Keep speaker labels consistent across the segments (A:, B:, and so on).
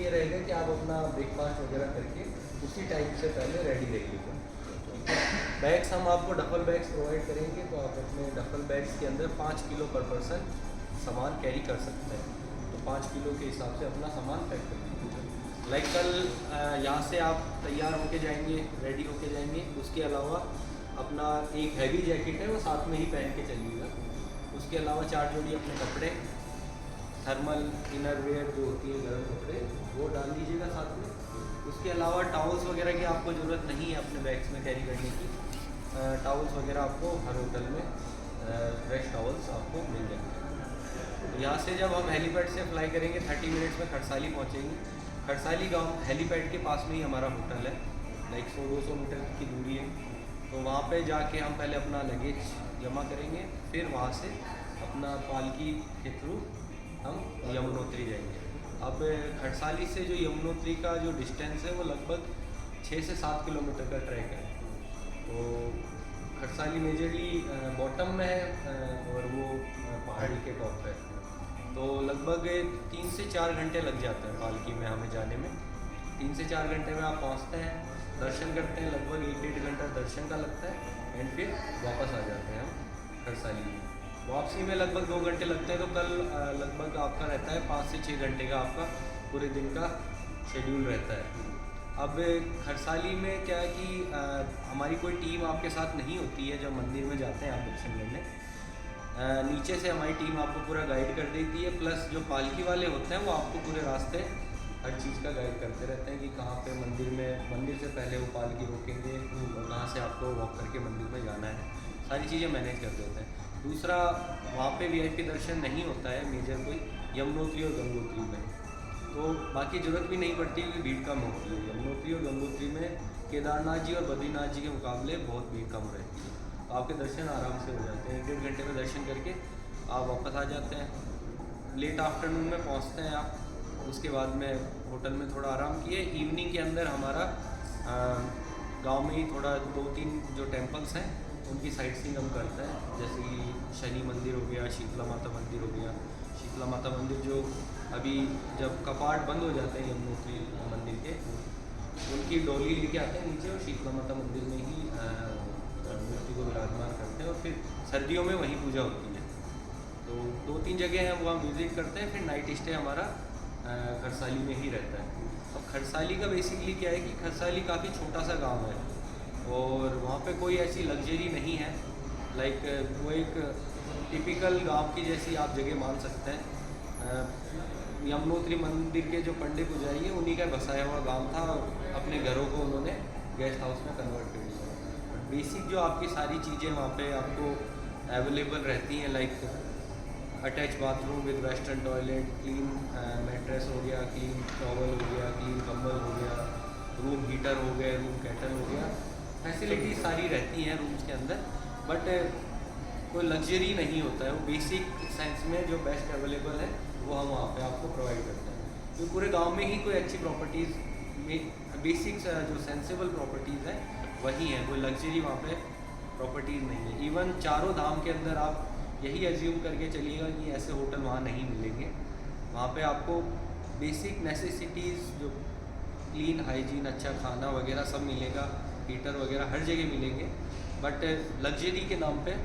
A: ये रहेगा कि आप अपना ब्रेकफास्ट वगैरह करके उसी टाइम से पहले रेडी रहिएगा। ठीक है, बैग्स हम आपको डफल बैग्स प्रोवाइड करेंगे, तो आप अपने डफल बैग्स के अंदर 5 किलो पर पर्सन सामान कैरी कर सकते हैं। तो 5 किलो के हिसाब से अपना सामान पैक कर दीजिएगा। लाइक कल यहाँ से आप तैयार होके जाएंगे, रेडी होके जाएंगे, उसके अलावा अपना एक हैवी जैकेट है वो साथ में ही पहन के चलिएगा। उसके अलावा 4 जोड़ी अपने कपड़े, थर्मल इनर वेयर जो होती है गर्म कपड़े, वो डाल लीजिएगा साथ में। उसके अलावा टॉवल्स वगैरह की आपको ज़रूरत नहीं है अपने बैग्स में कैरी करने की। टॉवल्स वगैरह आपको हर होटल में फ्रेश टॉवल्स आपको मिल जाएंगे। तो यहाँ से जब हम हेलीपैड से फ्लाई करेंगे 30 मिनट्स में खरसाली पहुँचेंगे। खरसाली गांव हेलीपैड के पास में ही हमारा होटल है, लाइक 100-200 मीटर की दूरी है। तो वहाँ पे जाके हम पहले अपना लगेज जमा करेंगे, फिर वहाँ से अपना पालकी के थ्रू हम यमुनोत्री जाएंगे। अब खरसाली से जो यमुनोत्री का जो डिस्टेंस है वो लगभग 6 से 7 किलोमीटर का ट्रैक है। तो खरसाली मेजरली बॉटम में है और वो पहाड़ी के टॉप पे है। तो लगभग 3 से 4 घंटे लग जाते हैं पालकी में हमें जाने में। 3 से 4 घंटे में आप पहुंचते हैं, दर्शन करते हैं, लगभग 1-1.5 घंटा दर्शन का लगता है एंड फिर वापस आ जाते हैं हम खरसाली में। वापसी में लगभग 2 घंटे लगते हैं। तो कल लगभग आपका रहता है 5 से 6 घंटे का आपका पूरे दिन का शेड्यूल रहता है। अब खरसाली में क्या है कि हमारी कोई टीम आपके साथ नहीं होती है। जब मंदिर में जाते हैं आप दर्शन करने, नीचे से हमारी टीम आपको पूरा गाइड कर देती है, प्लस जो पालकी वाले होते हैं वो आपको पूरे रास्ते हर चीज़ का गाइड करते रहते हैं कि कहाँ पे मंदिर से पहले वो पालकी रोकेंगे और कहाँ से आपको वॉक करके मंदिर में जाना है, सारी चीज़ें मैनेज कर देते हैं। दूसरा, वहाँ पे वीआईपी दर्शन नहीं होता है मेजर कोई यमुनोत्री और गंगोत्री में, तो बाकी ज़रूरत भी नहीं पड़ती क्योंकि भीड़ कम होती है। यमुनोत्री और गंगोत्री में केदारनाथ जी और बद्रीनाथ जी के मुकाबले बहुत भीड़ कम रहती है। तो आपके दर्शन आराम से हो जाते हैं, 1-1.5 घंटे में दर्शन करके आप वापस आ जाते हैं। लेट आफ्टरनून में पहुंचते हैं आप। उसके बाद में होटल में थोड़ा आराम किए। इवनिंग के अंदर हमारा गांव में ही थोड़ा 2-3 जो टेम्पल्स हैं उनकी साइट सीइंग हम करते हैं, जैसे कि शनि मंदिर हो गया, शीतला माता मंदिर हो गया। शीतला माता मंदिर जो अभी जब कपाट बंद हो जाते हैं यमुनोत्री मंदिर के, उनकी डोली लेके आते हैं नीचे और शीतला माता मंदिर में ही मूर्ति को विराजमान करते हैं और फिर सर्दियों में वहीं पूजा होती है। तो 2-3 जगह हैं वो हम विज़िट करते हैं। फिर नाइट स्टे हमारा खरसाली में ही रहता है। अब खरसाली का बेसिकली क्या है कि खरसाली काफ़ी छोटा सा गांव है और वहाँ पे कोई ऐसी लग्जरी नहीं है। लाइक वो एक टिपिकल गांव की जैसी आप जगह मान सकते हैं। यमुनोत्री मंदिर के जो पंडित पुजारी हैं उन्हीं का बसाया हुआ गांव था और अपने घरों को उन्होंने गेस्ट हाउस में कन्वर्ट कर दिया। बेसिक जो आपकी सारी चीज़ें वहाँ पे आपको अवेलेबल रहती हैं, like attach bathroom with western toilet, clean mattress हो गया, क्लीन टॉवल हो गया, क्लीन कंबल हो गया, रूम हीटर हो गया, रूम कैटल हो गया, फैसिलिटीज सारी रहती हैं रूम्स के अंदर। बट कोई लग्जरी नहीं होता है, वो बेसिक सेंस में जो बेस्ट अवेलेबल है वो हम वहाँ पे आपको प्रोवाइड करते हैं। तो पूरे गांव में ही कोई अच्छी प्रॉपर्टीज़ में बेसिक जो सेंसेबल प्रॉपर्टीज़ हैं वही हैं, कोई लग्जरी वहाँ पे प्रॉपर्टीज़ नहीं है। इवन चारों धाम के अंदर आप यही एज्यूम करके चलिएगा कि ऐसे होटल वहाँ नहीं मिलेंगे। वहाँ पे आपको बेसिक नेसेसिटीज़ जो क्लीन हाइजीन, अच्छा खाना वगैरह सब मिलेगा, हीटर वगैरह हर जगह मिलेंगे। बट लग्जरी के नाम पे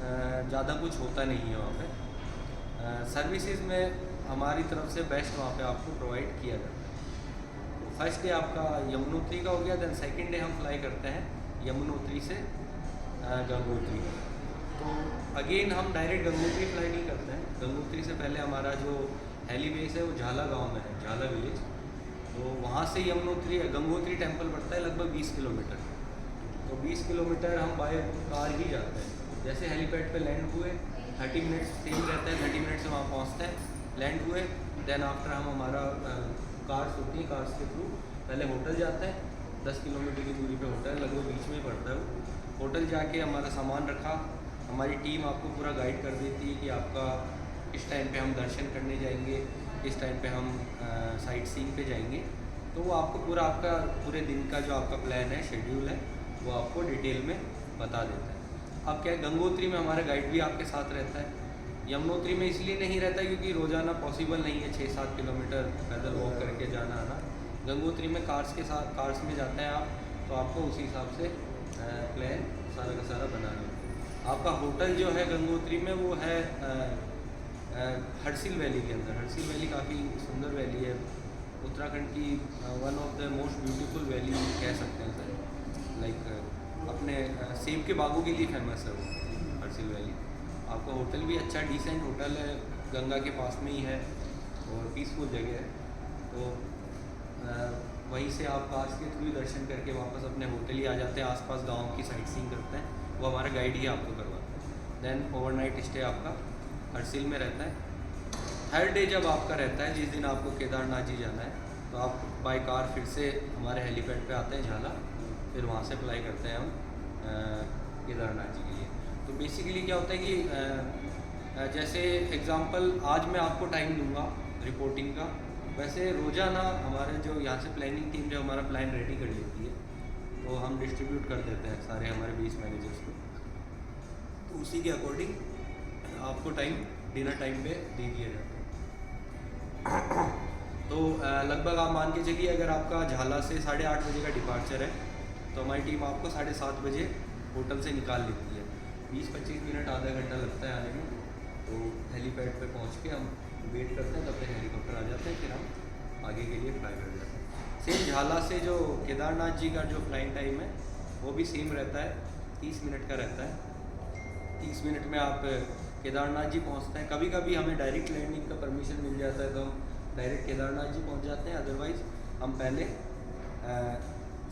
A: ज़्यादा कुछ होता नहीं है वहाँ पे। सर्विसेज में हमारी तरफ से बेस्ट वहाँ पे आपको प्रोवाइड किया जाता है। फर्स्ट डे आपका यमुनोत्री का हो गया, देन सेकंड डे हम फ्लाई करते हैं यमुनोत्री से गंगोत्री। तो अगेन हम डायरेक्ट गंगोत्री फ्लाई नहीं करते हैं। गंगोत्री से पहले हमारा जो हेली बेस है वो झाला गांव में है, झाला विलेज। तो वहाँ से यमुनोत्री गंगोत्री टेम्पल पड़ता है लगभग 20 किलोमीटर। तो 20 किलोमीटर हम बाय कार ही जाते हैं। जैसे हेलीपैड पे लैंड हुए 30 मिनट्स सेम रहता है, 30 मिनट से वहाँ पहुँचते हैं। लैंड हुए देन आफ्टर हम हमारा कार्स होती हैं, कार्स के थ्रू पहले होटल जाते हैं। 10 किलोमीटर की दूरी पे होटल लगभग बीच में ही पड़ता है वो। होटल जाके हमारा सामान रखा, हमारी टीम आपको पूरा गाइड कर देती है कि आपका किस टाइम पे हम दर्शन करने जाएंगे, किस टाइम पे हम साइट सीइंग पे जाएंगे। तो वो आपको पूरा आपका पूरे दिन का जो आपका प्लान है, शेड्यूल है, वो आपको डिटेल में बता देता है। अब क्या है, गंगोत्री में हमारा गाइड भी आपके साथ रहता है। यमुनोत्री में इसलिए नहीं रहता क्योंकि रोज़ाना पॉसिबल नहीं है 6-7 किलोमीटर पैदल वॉक करके जाना आना। गंगोत्री में कार्स में जाते हैं आप, तो आपको उसी हिसाब से प्लान सारा का सारा बनाना है। आपका होटल जो है गंगोत्री में वो है हरसिल वैली के अंदर। हरसिल वैली काफ़ी सुंदर वैली है, उत्तराखंड की one of the most beautiful valley कह सकते हैं सर। लाइक अपने सेब के बागों के लिए फेमस है वो हरसिल वैली। आपका होटल भी अच्छा डिसेंट होटल है, गंगा के पास में ही है और पीसफुल जगह है। तो वहीं से आप कार्स के थ्रू दर्शन करके वापस अपने होटल ही आ जाते हैं। आसपास गांव की साइट सीइंग करते हैं, वो हमारा गाइड ही आपको करवाता है। देन ओवरनाइट स्टे आपका हरसिल में रहता है। थर्ड डे जब आपका रहता है, जिस दिन आपको केदारनाथ जी जाना है, तो आप बाय कार फिर से हमारे हेलीपैड पे आते हैं झाला, फिर वहाँ से अप्लाई करते हैं हम केदारनाथ जी के लिए। तो बेसिकली क्या होता है कि जैसे एग्ज़ाम्पल आज मैं आपको टाइम दूंगा रिपोर्टिंग का, वैसे रोज़ाना हमारे जो यहाँ से प्लानिंग टीम जो हमारा प्लान रेडी कर लेती है, तो हम डिस्ट्रीब्यूट कर देते हैं सारे हमारे बेस मैनेजर्स को, तो उसी के अकॉर्डिंग आपको टाइम डिनर टाइम पे दे दिया जाता है। तो लगभग आप मान के चलिए अगर आपका झाला से 8:30 बजे का डिपार्चर है, तो हमारी टीम आपको 7:30 बजे होटल से निकाल लेती है। 20-25 मिनट आधा घंटा लगता है आने में। तो हेलीपैड पे पहुंच के हम वेट करते हैं, तब तक हेलीकॉप्टर आ जाते हैं, फिर हम आगे के लिए फ्लाई कर जाते हैं। सेम झाला से जो केदारनाथ जी का जो फ्लाइंग टाइम है वो भी सेम रहता है, 30 मिनट का रहता है। 30 मिनट में आप केदारनाथ जी पहुंचते हैं। कभी कभी हमें डायरेक्ट लैंडिंग का परमिशन मिल जाता है, तो हम डायरेक्ट केदारनाथ जी पहुंच जाते हैं। अदरवाइज़ हम पहले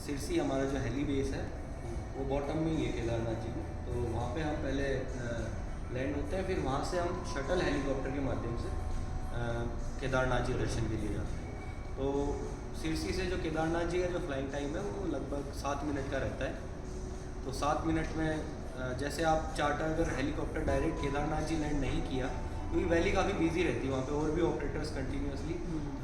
A: सिरसी हमारा जो हेली बेस है वो बॉटम में ही है केदारनाथ जी में, तो वहाँ पे हम पहले लैंड होते हैं, फिर वहाँ से हम शटल हेलीकॉप्टर के माध्यम से केदारनाथ जी दर्शन के लिए जाते हैं। तो सिरसी से जो केदारनाथ जी का जो फ्लाइंग टाइम है वो लगभग 7 मिनट का रहता है। तो 7 मिनट में जैसे आप चार्टर अगर helicopter direct Kedarnath ji land नहीं किया, क्योंकि वैली काफ़ी बिजी रहती है वहाँ पे, और भी ऑपरेटर्स कंटिन्यूसली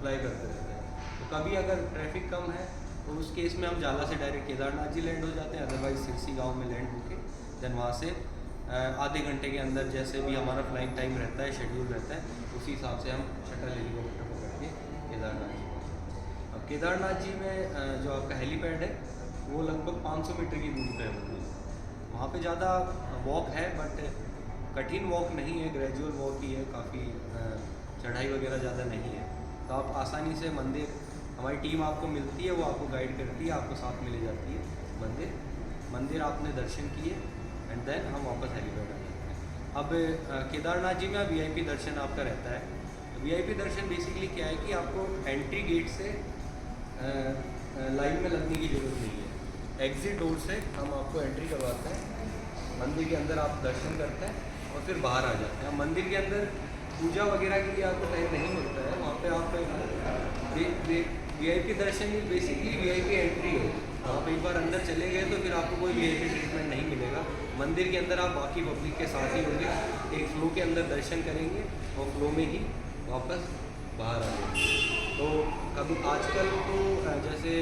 A: फ्लाई करते रहते हैं। तो कभी अगर ट्रैफिक कम है तो उस केस में हम झाला से डायरेक्ट केदारनाथ जी लैंड हो जाते हैं। अदरवाइज सिरसी गांव में लैंड होके देन वहाँ से आधे घंटे के अंदर जैसे भी हमारा फ्लाइंग टाइम रहता है, शेड्यूल रहता है, उसी हिसाब से हम शटल हेलीकॉप्टर पकड़ के केदारनाथ जी पहुँचते हैं। अब केदारनाथ जी में जो आपका हेलीपैड है वो लगभग 500 मीटर की दूरी पर है। वहाँ पे ज़्यादा वॉक है, बट कठिन वॉक नहीं है, ग्रेजुअल वॉक ही है, काफ़ी चढ़ाई वगैरह ज़्यादा नहीं है। तो आप आसानी से मंदिर, हमारी टीम आपको मिलती है, वो आपको गाइड करती है, आपको साथ में ले जाती है मंदिर आपने दर्शन किए एंड देन हम वापस हेलीपैड आ जाते हैं। अब केदारनाथ जी में VIP दर्शन आपका रहता है। VIP दर्शन बेसिकली क्या है कि आपको एंट्री गेट से लाइन में लगने की ज़रूरत नहीं है। एग्जिट डोर से हम आपको एंट्री करवाते हैं, मंदिर के अंदर आप दर्शन करते हैं और फिर बाहर आ जाते हैं। मंदिर के अंदर पूजा वगैरह के लिए आपको टाइम नहीं मिलता है, वहाँ पे आप VIP दर्शन बेसिकली VIP एंट्री है। आप एक बार अंदर चले गए तो फिर आपको कोई VIP ट्रीटमेंट नहीं मिलेगा। मंदिर के अंदर आप बाकी पब्लिक के साथ ही होंगे, एक फ्लो के अंदर दर्शन करेंगे और फ्लो में ही वापस बाहर आ जाएंगे। तो कभी आजकल तो जैसे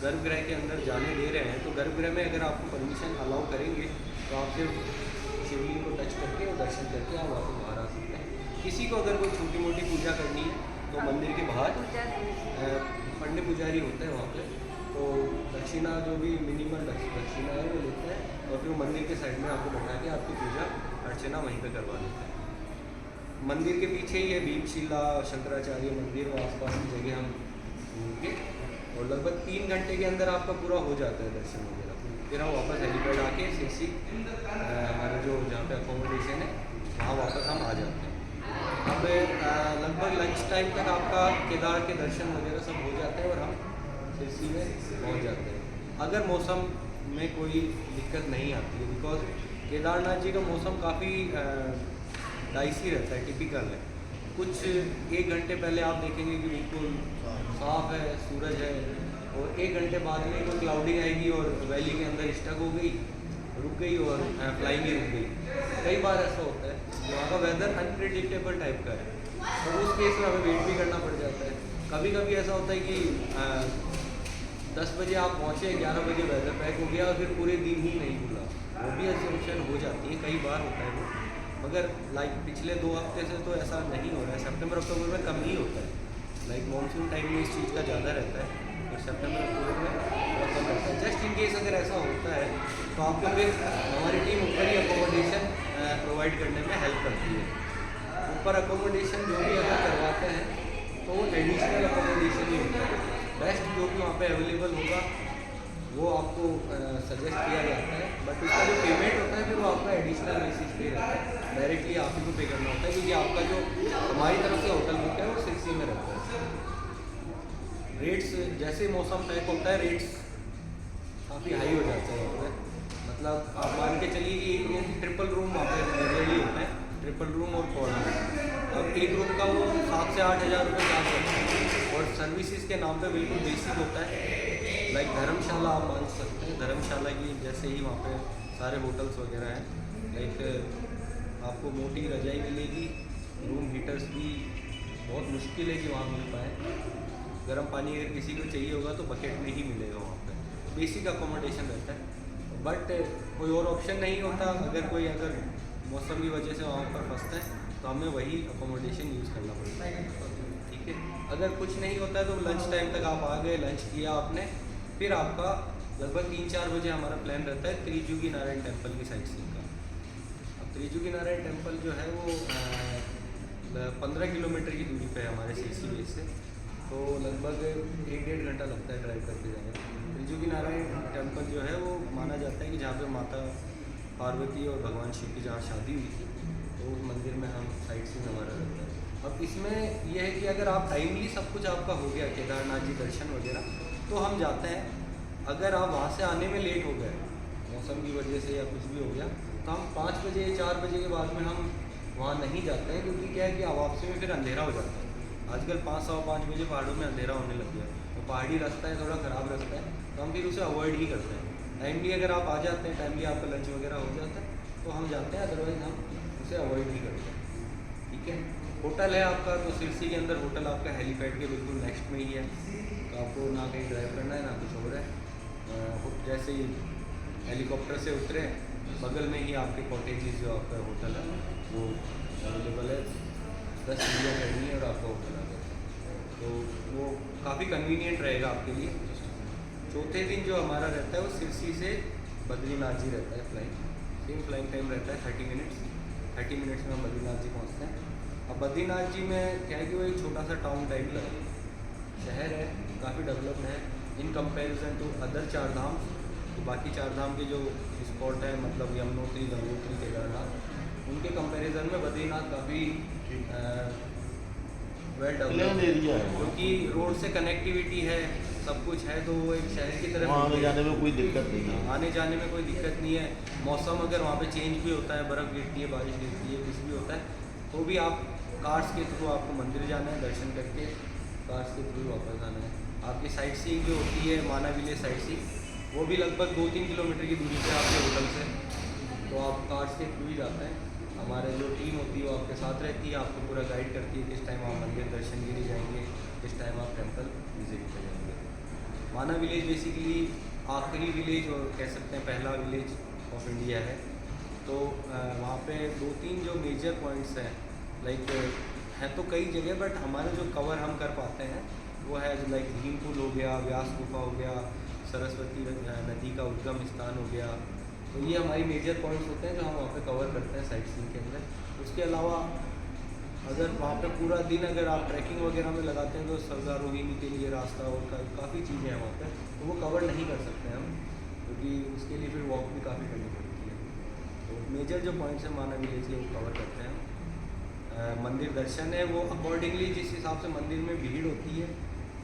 A: गर्भगृह के अंदर जाने दे रहे हैं, तो गर्भगृह में अगर आपको परमिशन अलाउ करेंगे तो आप सिर्फ शिवलिंग को टच करके और दर्शन करके आप वापस बाहर आ सकते हैं। किसी को अगर कोई छोटी मोटी पूजा करनी है तो मंदिर के बाहर पंडित पुजारी होते हैं वहाँ पे, तो दक्षिणा जो भी मिनिमल दक्षिणा है वो लेते हैं और फिर मंदिर के साइड में आपको बैठा के आपकी पूजा अर्चना वहीं पे करवा देते हैं। मंदिर के पीछे ही है भीमशिला, शंकराचार्य मंदिर, और आसपास की जगह हम घूम के और लगभग 3 घंटे के अंदर आपका पूरा हो जाता है दर्शन वगैरह। फिर हम वापस हेलीपैड आके सिरसी हमारे जो जहाँ पे अकोमोडेशन है वहाँ वापस हम आ जाते हैं। अब लगभग लंच टाइम तक आपका केदार के दर्शन वगैरह सब हो जाते हैं और हम सिरसी में पहुंच जाते हैं। अगर मौसम में कोई दिक्कत नहीं आती है, बिकॉज केदारनाथ जी का मौसम काफ़ी डाइसी रहता है, टिपिकल है। कुछ 1 घंटे पहले आप देखेंगे कि बिल्कुल साफ है, सूरज है, और 1 घंटे बाद में कोई क्लाउडिंग आएगी और वैली के अंदर स्टक हो गई, रुक गई और फ्लाइंग ही रुक गई। कई बार ऐसा होता है, वहाँ का वेदर अनप्रिडिक्टेबल टाइप का है, तो उस केस में हमें वेट भी करना पड़ जाता है। कभी कभी ऐसा होता है कि 10 बजे आप पहुँचे, 11 बजे वेदर पैक हो गया और फिर पूरे दिन ही नहीं खुला, वो भी असम्पशन हो जाती है, कई बार होता है वो। मगर लाइक पिछले 2 हफ्ते से तो ऐसा नहीं हो रहा है, सितंबर अक्टूबर में कम ही होता है। लाइक मानसून टाइम में इस चीज़ का ज़्यादा रहता है और सितंबर अक्टूबर में थोड़ा कम रहता है। जस्ट इन केस अगर ऐसा होता है तो आपको फिर हमारी टीम ऊपर ही अकोमोडेशन प्रोवाइड करने में हेल्प करती है। ऊपर अकोमोडेशन जो भी अगर करवाते हैं तो वो एडिशनल अकोमोडेशन ही होता है। बेस्ट जो भी वहाँ पे अवेलेबल होगा वो आपको सजेस्ट किया जाता है, बट उसका जो पेमेंट होता है फिर वो आपका एडिशनल बेसिस पे रहता है, डायरेक्टली आप ही को पे करना होता है, क्योंकि आपका जो हमारी तरफ से होटल बुक है वो 6 में रहता है। रेट्स जैसे मौसम पैक होता है रेट्स काफ़ी हाई हो जाता है वहाँ पे। मतलब आप मान के चलिए कि एक रूम ट्रिपल रूम वहाँ पे जनरली होता है, ट्रिपल रूम और कॉर्नर। अब एक रूम का वो 7 से 8 हज़ार रुपये चार्ज करते हैं और सर्विसेज के नाम पे बिल्कुल बेसिक होता है। लाइक धर्मशाला आप मान सकते हैं, धर्मशाला की जैसे ही वहाँ पे सारे होटल्स वगैरह हैं। लाइक आपको मोटी रजाई मिलेगी, रूम हीटर्स भी बहुत मुश्किल है कि वहाँ मिल पाए। गर्म पानी अगर किसी को चाहिए होगा तो बकेट में ही मिलेगा वहाँ पे, बेसिक अकोमोडेशन रहता है। बट कोई और ऑप्शन नहीं होता, अगर मौसम की वजह से वहाँ पर फंसता है तो हमें वही अकोमोडेशन यूज़ करना पड़ता है, ठीक है। अगर कुछ नहीं होता है तो लंच टाइम तक आप आ गए, लंच किया आपने, फिर आपका लगभग 3-4 बजे हमारा प्लान रहता है त्रिजुगी नारायण टेम्पल की साइट सीइंग का। अब त्रिजुगी नारायण टेम्पल जो है वो 15 किलोमीटर की दूरी पे है हमारे सीसी बेस से, तो लगभग 1-1.5 घंटा लगता है ड्राइव करके जाने। त्रिजुगी नारायण टेम्पल जो है वो माना जाता है कि जहाँ पे माता पार्वती और भगवान शिव की जहाँ शादी हुई थी, तो उस मंदिर में हम साइट सीइंग हमारा रहता है। अब इसमें यह है कि अगर आप टाइमली सब कुछ आपका हो गया, केदारनाथ जी दर्शन वगैरह, तो हम जाते हैं। अगर आप वहाँ से आने में लेट हो गए मौसम की वजह से या कुछ भी हो गया, तो हम 5 बजे 4 बजे के बाद में हम वहाँ नहीं जाते हैं, क्योंकि क्या है कि वापसी में फिर अंधेरा हो जाता है। आजकल 5-5 बजे पहाड़ों में अंधेरा होने लग गया, तो पहाड़ी रास्ता है थोड़ा ख़राब रास्ता है, तो हम फिर उसे अवॉइड ही करते हैं। टाइमली अगर आप आ जाते हैं, टाइमली आपका लंच वगैरह हो जाता है तो हम जाते हैं, अदरवाइज़ हम उसे अवॉइड ही करते हैं, ठीक है। होटल है आपका, तो सिरसी के अंदर होटल आपका हेलीपैड के बिल्कुल नेक्स्ट में ही है, तो आपको ना कहीं ड्राइव करना है ना कुछ हो रहा है। जैसे ही हेलीकॉप्टर से उतरे बगल में ही आपके कॉटेजेस जो आपका होटल है वो अवेलेबल है, 10 सीढ़ियाँ करनी है और आपका होटल आ गया, तो वो काफ़ी कन्वीनियंट रहेगा आपके लिए। चौथे दिन जो हमारा रहता है वो सिरसी से बद्रीनाथ जी रहता है फ्लाइंग, सेम फ्लाइंग टाइम रहता है 30 मिनट्स। 30 मिनट्स में हम बद्रीनाथ जी पहुँचते हैं। अब बद्रीनाथ जी में क्या है कि वो एक छोटा सा टाउन टाइप का शहर है, काफ़ी डेवलप्ड है इन कंपैरिजन टू अदर 4 धाम। तो बाकी 4 धाम के जो स्पॉट है, मतलब यमुनोत्री, गंगोत्री, केदारनाथ, उनके कंपैरिजन में बद्रीनाथ काफ़ी वेल डेवलप्ड एरिया है, क्योंकि रोड से कनेक्टिविटी है, सब कुछ है, तो वो एक शहर की तरह
B: आने जाने में कोई दिक्कत नहीं है।
A: आने जाने में कोई दिक्कत नहीं है। मौसम अगर वहाँ पे चेंज भी होता है, बर्फ़ गिरती है, बारिश गिरती है, कुछ भी होता है, तो भी आप कार्स के थ्रू आपको मंदिर जाना है, दर्शन करके कार्स के थ्रू वापस आना है। आपकी साइट सीइंग जो होती है माना विलेज साइट सीइंग, वो भी लगभग 2-3 किलोमीटर की दूरी पे आपके होटल से, तो आप कार्स के थ्रू ही जाते हैं। हमारे जो टीम होती है वो आपके साथ रहती है, आपको पूरा गाइड करती है किस टाइम आप मंदिर दर्शन के लिए जाएंगे, किस टाइम आप टेम्पल विजिट पर जाएंगे। माना विलेज बेसिकली आखिरी विलेज और कह सकते हैं पहला विलेज ऑफ इंडिया है। तो वहाँ पे 2-3 जो मेजर पॉइंट्स हैं, लाइक हैं तो कई जगह, बट हमारे जो कवर हम कर पाते हैं वो है लाइक भीम पुल हो गया, व्यास गुफा हो गया, सरस्वती नदी का उद्गम स्थान हो गया। तो ये हमारी मेजर पॉइंट्स होते हैं जो हम वहाँ पे कवर करते हैं साइट सीइंग के अंदर। उसके अलावा अगर वहाँ पे पूरा दिन अगर आप ट्रैकिंग वगैरह में लगाते हैं तो सरदारोहिनी के लिए रास्ता और काफ़ी चीज़ें हैं वहाँ पे, तो वो कवर नहीं कर सकते हम, क्योंकि उसके लिए फिर वॉक भी काफ़ी करनी पड़ती है। तो मेजर जो पॉइंट्स हैं माना विलेज के वो कवर करते हैं। मंदिर दर्शन है वो अकॉर्डिंगली जिस हिसाब से मंदिर में भीड़ होती है,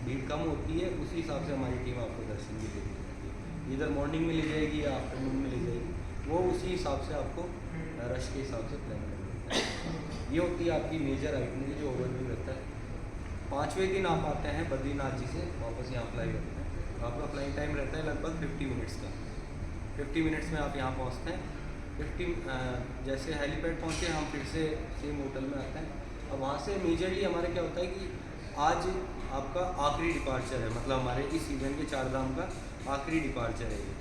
A: भीड़ कम होती है, उसी हिसाब से हमारी टीम आपको दर्शन भी देती है। इधर मॉर्निंग में ले जाएगी या आफ्टरनून में ले जाएगी, वो उसी हिसाब से आपको रश के हिसाब से प्लान करना है। ये होती है आपकी मेजर आइटनरी जो ओवरव्यू रहता है। 5वें दिन आप आते हैं बद्रीनाथ जी से वापस यहाँ फ्लाई करते हैं, तो आपका फ्लाइंग टाइम रहता है लगभग 50 मिनट्स का। 50 मिनट्स में आप यहाँ पहुँचते हैं। 50 जैसे हेलीपैड पहुँचे हम फिर से सेम होटल में आते हैं। अब वहाँ से मेजरली हमारे क्या होता है कि आज आपका आखिरी डिपार्चर है, मतलब हमारे इस सीज़न के 4 धाम का आखिरी डिपार्चर है ये,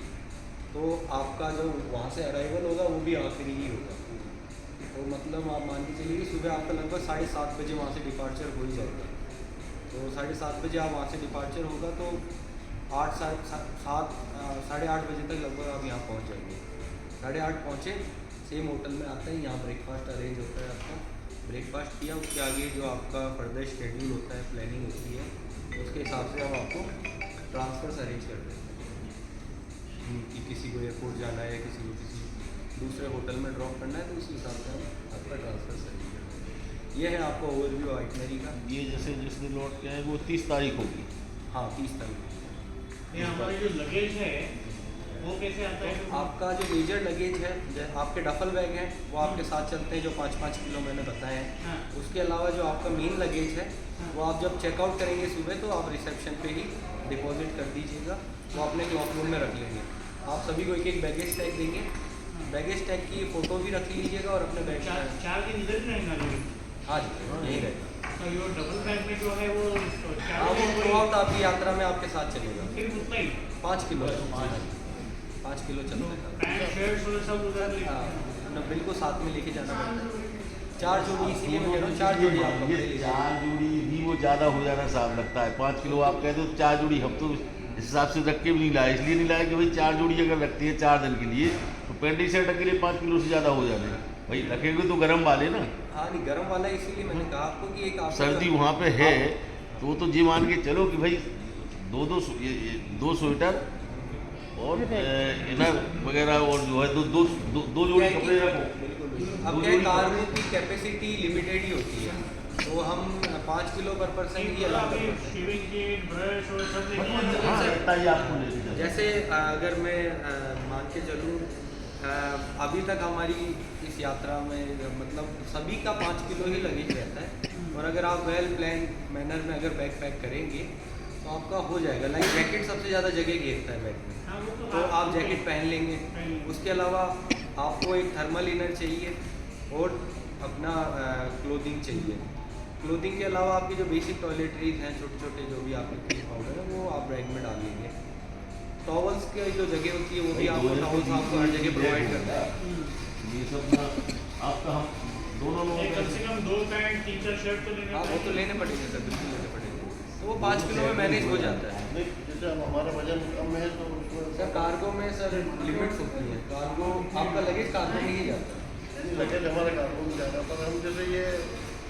A: तो आपका जो वहाँ से अराइवल होगा वो भी आखिरी ही होगा। तो मतलब आप मान के चलिए कि सुबह आपका लगभग 7:30 बजे वहाँ से डिपार्चर हो ही जाएगा। तो 7:30 बजे आप वहाँ से डिपार्चर होगा तो 7:30 बजे तक लगभग आप यहाँ पहुँच जाएंगे। 8:30 पहुँचे, सेम होटल में आते हैं, यहाँ ब्रेकफास्ट अरेंज होता है आपका। ब्रेकफास्ट किया, उसके आगे जो आपका फर्दर शेड्यूल होता है, प्लानिंग होती है, उसके हिसाब से हम आपको ट्रांसफ़र्स अरेंज कर देते हैं कि किसी को एयरपोर्ट जाना है, किसी को किसी दूसरे होटल में ड्रॉप करना है, तो उसी हिसाब से हम आपका ट्रांसफ़र अरेंज करते हैं। ये है आपका ओवरव्यू आइटनरी का।
B: ये जैसे जिस दिन लौट के आए वो 30 तारीख होगी।
A: हाँ, 30 तारीख।
C: ये हमारा जो लगेज है वो कैसे आता है?
A: आपका जो मेजर लगेज है, आपके डफल बैग हैं वो आपके साथ चलते हैं, जो 5-5 किलो मैंने बताए हैं।
C: हाँ।
A: उसके अलावा जो आपका मेन लगेज है वो आप जब चेकआउट करेंगे सुबह, तो आप रिसेप्शन पे ही डिपॉजिट कर दीजिएगा, वो अपने क्लॉक रूम में रख लेंगे। आप सभी को एक बैगेज टैग देंगे, बैगेज टैग की फ़ोटो भी रख लीजिएगा और अपने बैग में।
C: 4 दिन इधर ही रहेगा लगेज?
A: हाँ जी, यही रहेगा।
C: तो ये डबल बैग में जो है वो
A: हाँ, वो थ्रू आउट आपकी यात्रा में आपके साथ चलेगा।
C: सिर्फ उतना ही?
A: 5 किलो 5 किलो चलता है।
C: पैंट शर्ट वगैरह सब उधर ले?
A: हाँ, ना बिल्कुल साथ में लेके जाना पड़ता है। 4 जोड़ी, इसीलिए मैं कह रहा हूँ 4 जोड़ी आप कपड़े ले
B: ये
A: लीजिए।
B: 4 जोड़ी भी वो ज़्यादा हो जाना साफ लगता है। 5 किलो आप कहते हो 4 जोड़ी, हम तो इस हिसाब से रख के भी नहीं लाए, इसलिए नहीं लाए कि भाई 4 जोड़ी अगर रखती है 4 दिन के लिए तो पैंट शर्ट के लिए 5 किलो से ज़्यादा हो जाने भाई, रखेंगे तो गर्म वाले ना।
A: हाँ नहीं, गर्म वाला इसीलिए मैंने कहा आपको कि एक आपका
B: सर्दी वहाँ पे है तो ये मान के चलो कि भाई दो स्वेटर और इनर वगैरह और जो है दो जोड़ी कपड़े रखो।
A: बिल्कुल। अब क्या है, कार्गो की कैपेसिटी लिमिटेड ही होती है, तो हम 5 किलो पर पर्सन ही अलाउ करते हैं।
C: शेविंग किट, ब्रश और सब लेके
B: हाँ, इतना ही आपको ले लीजिए।
A: जैसे अगर मैं मान के चलूँ, अभी तक हमारी इस यात्रा में मतलब सभी का 5 किलो ही लगेज रहता है, और अगर आप वेल प्लान मैनर में अगर बैग पैक करेंगे तो आपका हो जाएगा। लाइक जैकेट सबसे ज़्यादा जगह घेरता है बैग में,
C: हाँ, वो
A: तो आप जैकेट पहन लेंगे। उसके अलावा आपको एक थर्मल इनर चाहिए और अपना क्लोथिंग चाहिए। क्लोथिंग के अलावा आपकी जो बेसिक टॉयलेटरीज हैं, छोटे छोटे जो भी आपके क्रीम पाउडर है, वो आप बैग में डाल लेंगे। टॉवल्स की जो जगह होती है वो भी आपको टॉवल्स आपको हर जगह प्रोवाइड करता है।
B: ये सब ना आपका हम दोनों लोगों
C: कम से कम 2 पैंट 3-4 शर्ट तो लेने
A: हाँ, वो तो लेने पड़ेंगे सर, बिल्कुल लेने पड़ेंगे। तो वो 5 किलो में मैनेज हो जाता है।
D: जैसे अब हमारा वजन कम है तो उसमें
A: सर कार्गो में सर लिमिट्स होती है, कार्गो आपका लगेज कार्गो में ही जाता है।
D: लगेज हमारे कार्गो में जाना, पर हम जैसे ये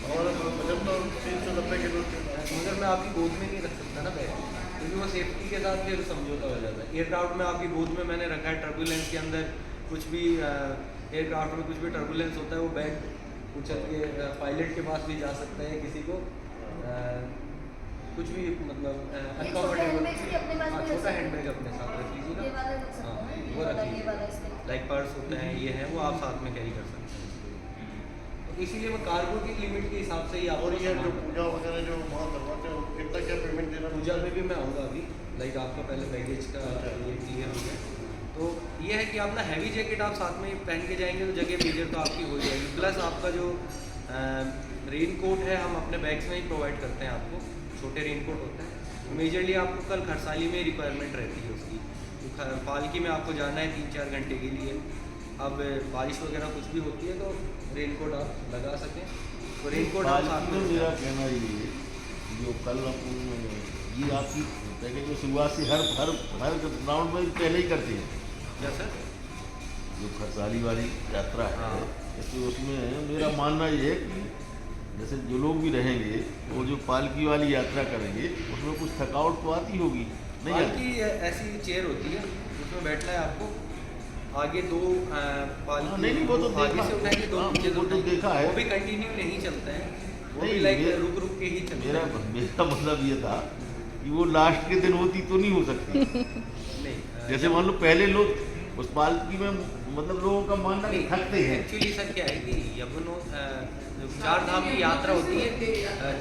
D: हमारा वजन तो 390 किलो के
A: मगर मैं आपकी गोद में नहीं रख सकता ना बैग, क्योंकि वो सेफ्टी के साथ फिर समझौता हो जाता है। एयरक्राफ्ट में आपकी गोद में मैंने रखा है, टर्बुलेंस के अंदर कुछ भी एयरक्राफ्ट में कुछ भी टर्बुलेंस होता है, वो बैग उछल के पायलट के पास भी जा सकता है, किसी को कुछ भी मतलब अनकम्फर्टेबल। हाँ, छोटा हैंड बैग अपने साथ रख लीजिएगा। हाँ, वो रख लीजिए, लाइक पर्स होते हैं, ये है, वो आप साथ में कैरी कर सकते हैं। तो इसीलिए मैं कार्गो की लिमिट के हिसाब से ही
D: और
A: आपको
D: ये जो पूजा वगैरह जो वहाँ करवाते हैं कितना क्या पेमेंट देना?
A: पूजा में भी मैं आऊँगा अभी, लाइक आपका पहले बैगेज का ये क्लियर हो गया। तो ये है कि आप ना हैवी जैकेट आप साथ में पहन के जाएंगे तो जगह मेजर तो आपकी हो जाएगी। प्लस आपका जो रेन कोट है हम अपने बैग्स में ही प्रोवाइड करते हैं आपको, छोटे रेन कोट होते हैं। मेजरली आपको कल खरसाली में रिक्वायरमेंट रहती है उसकी, तो पालकी में आपको जाना है 3-4 घंटे के लिए। अब बारिश वगैरह कुछ भी होती है तो रेन कोट आप लगा सकें, तो रेन कोट आप साथ में।
B: मेरा कहना ये जो कल ये आपकी पैकेज में शुरुआत से हर राउंड में पहले ही करते हैं
A: क्या सर?
B: जो खरसाली वाली यात्रा है,
A: हाँ।
B: तो उसमें मेरा मानना ये है कि जैसे जो लोग भी रहेंगे वो जो पालकी वाली यात्रा करेंगे उसमें कुछ थकावट तो आती होगी नहीं?
A: पालकी ऐसी चेयर होती है उसमें बैठना है आपको, आगे 2 पालकी
B: नहीं, वो तो
A: आगे से उठाएंगे, 2 नीचे से
B: वो तो
A: उठाएंगे।
B: देखा है।
A: वो भी कंटिन्यू नहीं चलते हैं, वो भी
B: नहीं,
A: लाइक
B: ये-
A: रुक रुक के ही चलते
B: मेरा
A: हैं।
B: मतलब ये था कि वो लास्ट के दिन होती तो नहीं हो सकती।
A: नहीं
B: जैसे मान लो पहले लोग उस पालकी में मतलब लोगों का मानना कि थकते हैं।
A: एक्चुअली सर क्या है कि यमुनो चार धाम की यात्रा होती है,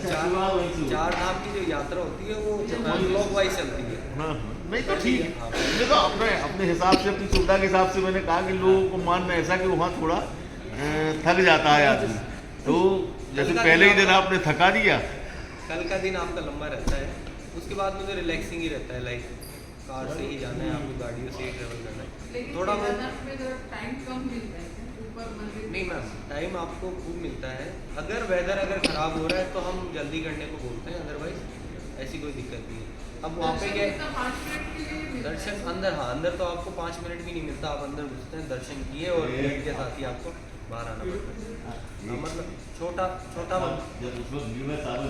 A: चार धाम की जो यात्रा होती है वो क्लॉक वाइज चलती है।
B: हाँ, नहीं तो ठीक है, ये तो अपने हिसाब से अपनी सुविधा के हिसाब से मैंने कहा कि लोगों को मानना ऐसा कि वहाँ थोड़ा थक जाता है आदमी, तो जैसे पहले ही दिन आपने थका दिया।
A: कल का दिन आपका लंबा रहता है, उसके बाद में तो रिलैक्सिंग ही रहता है, लाइक कार से ही जाना है आपको, गाड़ियों से ही ट्रेवल करना है, थोड़ा बहुत
E: टाइम कम मिलता है। ऊपर मंदिर
A: नहीं मैम, टाइम आपको खूब मिलता है। अगर वेदर अगर ख़राब हो रहा है तो हम जल्दी करने को बोलते हैं, अदरवाइज ऐसी कोई दिक्कत नहीं है। अब वहाँ पे क्या है,
E: 5 मिनट के लिए मिलता है।
A: दर्शन अंदर, हाँ अंदर तो आपको 5 मिनट भी नहीं मिलता, आप अंदर घुसते हैं, दर्शन किए और गेट के साथ ही आपको बाहर आना पड़ता है। हाँ, मतलब छोटा छोटा
B: जब उसमें भीड़ में शामिल